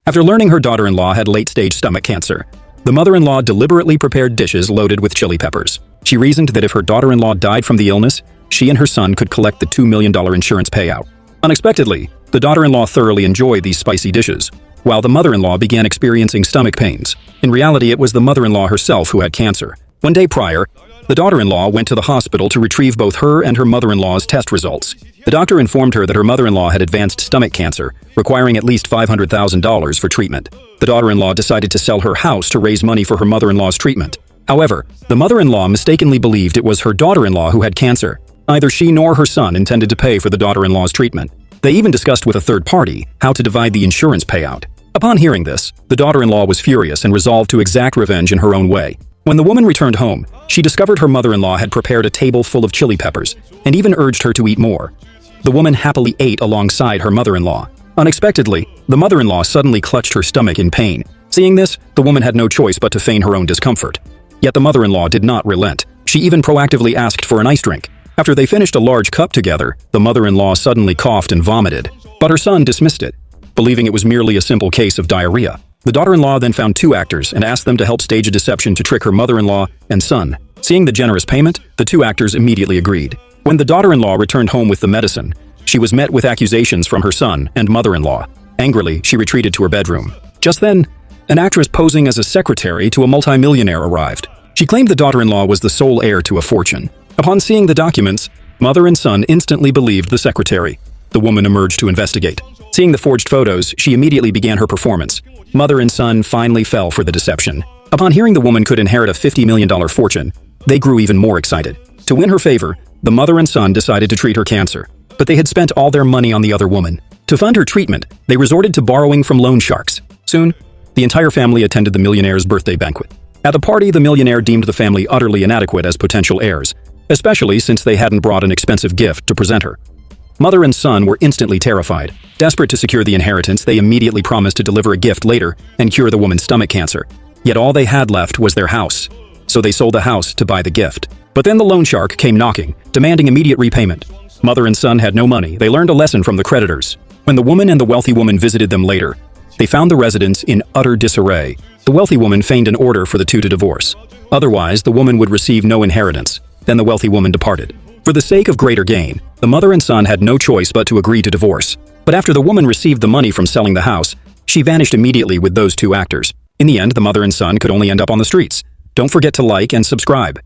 After learning her daughter-in-law had late-stage stomach cancer, the mother-in-law deliberately prepared dishes loaded with chili peppers. She reasoned that if her daughter-in-law died from the illness, she and her son could collect the $2 million insurance payout. Unexpectedly, the daughter-in-law thoroughly enjoyed these spicy dishes, while the mother-in-law began experiencing stomach pains. In reality, it was the mother-in-law herself who had cancer. One day prior, the daughter-in-law went to the hospital to retrieve both her and her mother-in-law's test results. The doctor informed her that her mother-in-law had advanced stomach cancer, requiring at least $500,000 for treatment. The daughter-in-law decided to sell her house to raise money for her mother-in-law's treatment. However, the mother-in-law mistakenly believed it was her daughter-in-law who had cancer. Neither she nor her son intended to pay for the daughter-in-law's treatment. They even discussed with a third party how to divide the insurance payout. Upon hearing this, the daughter-in-law was furious and resolved to exact revenge in her own way. When the woman returned home, she discovered her mother-in-law had prepared a table full of chili peppers and even urged her to eat more. The woman happily ate alongside her mother-in-law. Unexpectedly, the mother-in-law suddenly clutched her stomach in pain. Seeing this, the woman had no choice but to feign her own discomfort. Yet the mother-in-law did not relent. She even proactively asked for an ice drink. After they finished a large cup together, the mother-in-law suddenly coughed and vomited. But her son dismissed it, believing it was merely a simple case of diarrhea. The daughter-in-law then found two actors and asked them to help stage a deception to trick her mother-in-law and son. Seeing the generous payment, the two actors immediately agreed. When the daughter-in-law returned home with the medicine, she was met with accusations from her son and mother-in-law. Angrily, she retreated to her bedroom. Just then, an actress posing as a secretary to a multimillionaire arrived. She claimed the daughter-in-law was the sole heir to a fortune. Upon seeing the documents, mother and son instantly believed the secretary. The woman emerged to investigate. Seeing the forged photos, she immediately began her performance. Mother and son finally fell for the deception. Upon hearing the woman could inherit a $50 million fortune, they grew even more excited. To win her favor, the mother and son decided to treat her cancer, but they had spent all their money on the other woman. To fund her treatment, they resorted to borrowing from loan sharks. Soon, the entire family attended the millionaire's birthday banquet. At the party, the millionaire deemed the family utterly inadequate as potential heirs, especially since they hadn't brought an expensive gift to present her. Mother and son were instantly terrified. Desperate to secure the inheritance, they immediately promised to deliver a gift later and cure the woman's stomach cancer. Yet all they had left was their house, so they sold the house to buy the gift. But then the loan shark came knocking, demanding immediate repayment. Mother and son had no money. They learned a lesson from the creditors. When the woman and the wealthy woman visited them later, they found the residence in utter disarray. The wealthy woman feigned an order for the two to divorce. Otherwise, the woman would receive no inheritance. Then the wealthy woman departed. For the sake of greater gain, the mother and son had no choice but to agree to divorce. But after the woman received the money from selling the house, she vanished immediately with those two actors. In the end, the mother and son could only end up on the streets. Don't forget to like and subscribe.